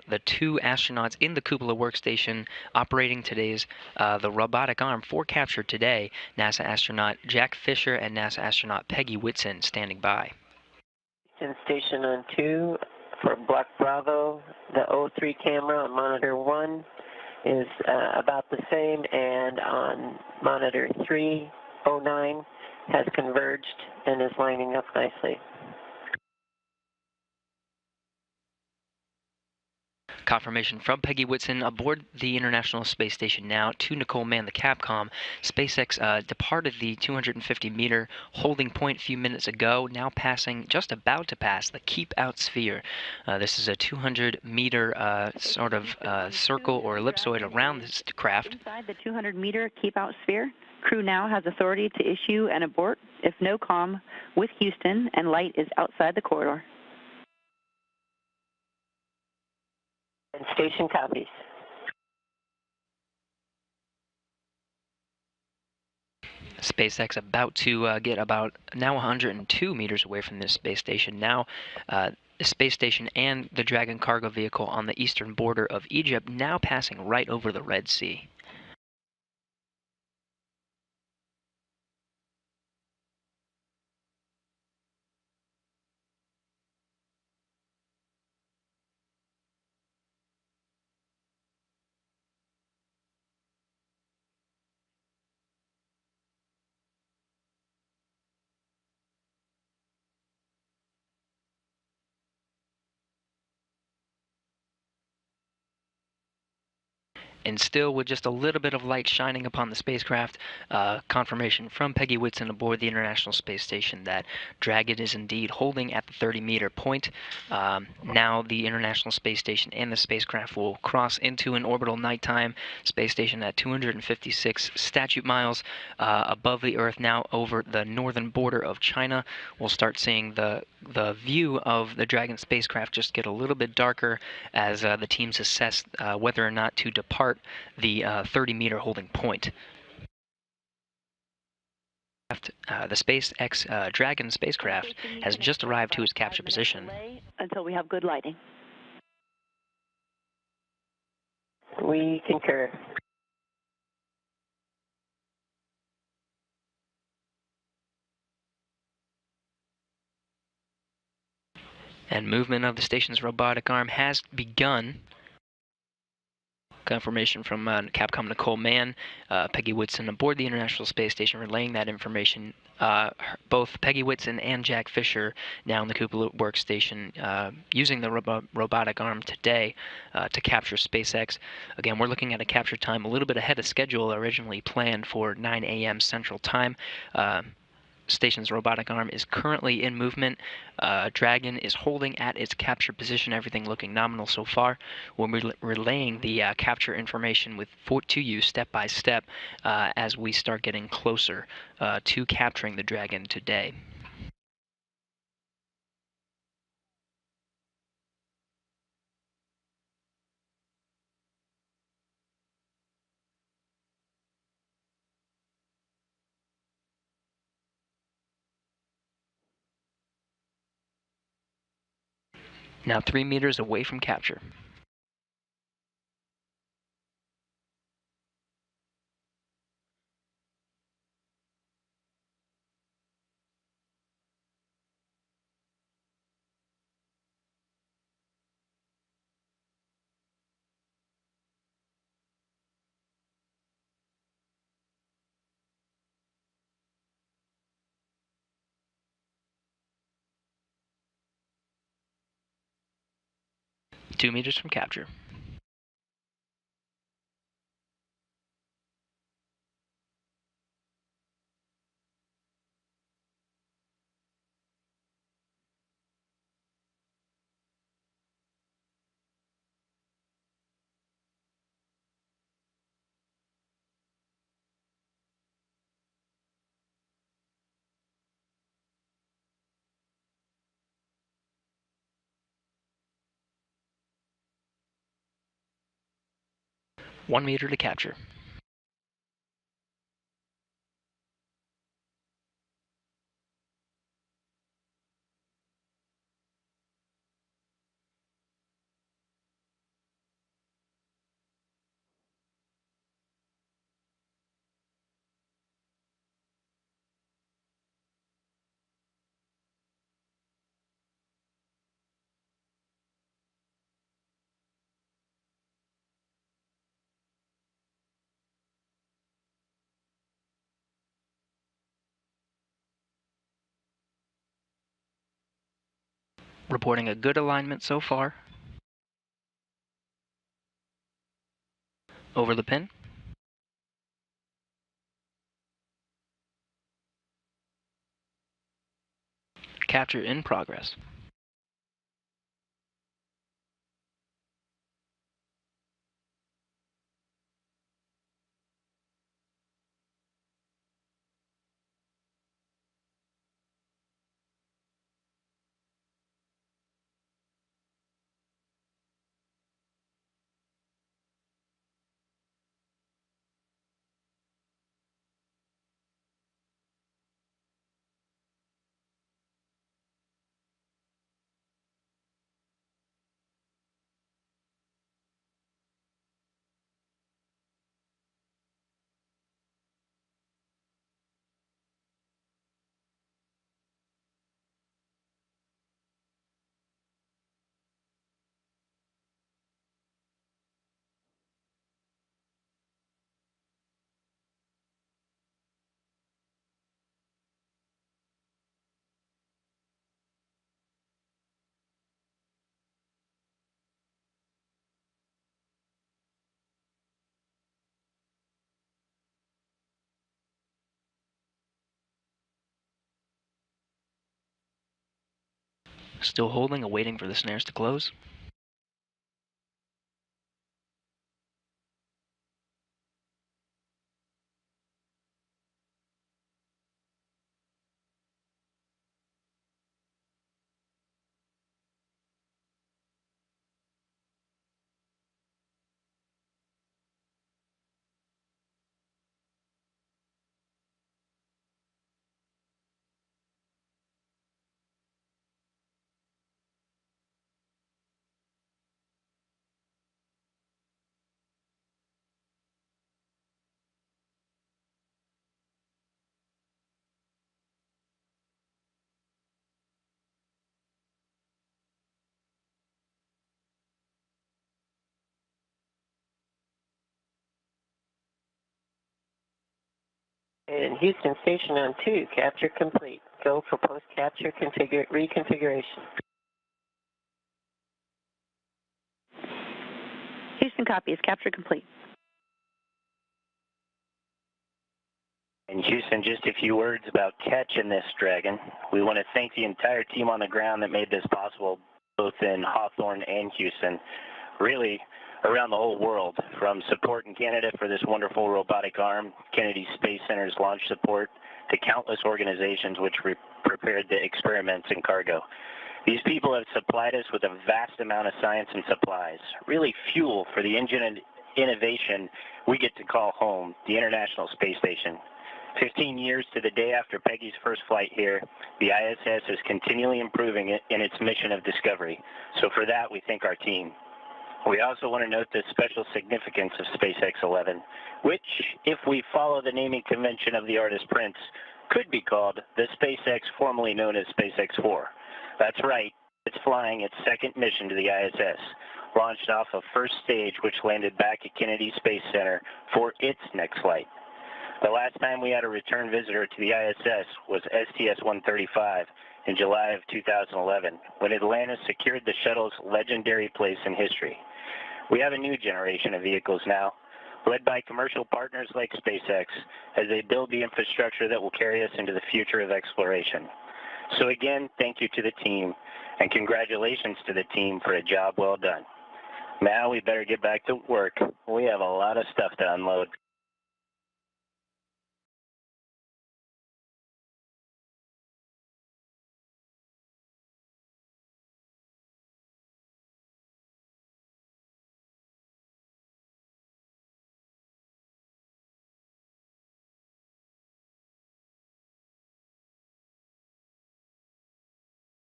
the two astronauts in the cupola workstation operating today's the robotic arm for capture today. NASA astronaut Jack Fisher and NASA astronaut Peggy Whitson standing by. Station on 2 for Block Bravo. The O3 camera on monitor 1 is about the same, and on monitor 309 has converged and is lining up nicely. Confirmation from Peggy Whitson aboard the International Space Station now to Nicole Mann, the Capcom. SpaceX departed the 250-meter holding point a few minutes ago, now passing, just about to pass, the Keep Out Sphere. This is a 200-meter sort of circle or ellipsoid around this craft. Inside the 200-meter Keep Out Sphere, crew now has authority to issue an abort if no comm with Houston and light is outside the corridor. And station copies. SpaceX about to get about now 102 meters away from this space station. Now, the space station and the Dragon cargo vehicle on the eastern border of Egypt now passing right over the Red Sea. And still with just a little bit of light shining upon the spacecraft, confirmation from Peggy Whitson aboard the International Space Station that Dragon is indeed holding at the 30-meter point. Now the International Space Station and the spacecraft will cross into an orbital nighttime. Space station at 256 statute miles above the Earth, now over the northern border of China. We'll start seeing the view of the Dragon spacecraft just get a little bit darker as the teams assess whether or not to depart the 30-meter holding point. The SpaceX Dragon spacecraft has just arrived to its capture position. Until we have good lighting. We concur. And movement of the station's robotic arm has begun. Confirmation from Capcom Nicole Mann, Peggy Whitson aboard the International Space Station relaying that information. Both Peggy Whitson and Jack Fisher now in the cupola workstation using the robotic arm today to capture SpaceX. Again, we're looking at a capture time a little bit ahead of schedule, originally planned for 9 a.m. Central Time. Station's robotic arm is currently in movement. Dragon is holding at its capture position, everything looking nominal so far. We'll be relaying the capture information to you step by step as we start getting closer to capturing the Dragon today. Now 3 meters away from capture. Two meters from capture. One meter to capture. Reporting a good alignment so far. Over the pin. Capture in progress. Still holding and waiting for the snares to close. And Houston Station on 2, capture complete. Go for post-capture reconfiguration. Houston copies. Capture complete. And Houston, just a few words about catching this dragon. We want to thank the entire team on the ground that made this possible, both in Hawthorne and Houston, really around the whole world, from support in Canada for this wonderful robotic arm, Kennedy Space Center's launch support, to countless organizations which prepared the experiments and cargo. These people have supplied us with a vast amount of science and supplies, really fuel for the engine and innovation we get to call home, the International Space Station. 15 years to the day after Peggy's first flight here, the ISS is continually improving in its mission of discovery. So for that, we thank our team. We also want to note the special significance of SpaceX 11, which, if we follow the naming convention of the artist Prince, could be called the SpaceX formerly known as SpaceX 4. That's right, it's flying its second mission to the ISS, launched off a first stage which landed back at Kennedy Space Center for its next flight. The last time we had a return visitor to the ISS was STS-135 in July of 2011, when Atlantis secured the shuttle's legendary place in history. We have a new generation of vehicles now, led by commercial partners like SpaceX, as they build the infrastructure that will carry us into the future of exploration. So again, thank you to the team, and congratulations to the team for a job well done. Now we better get back to work. We have a lot of stuff to unload.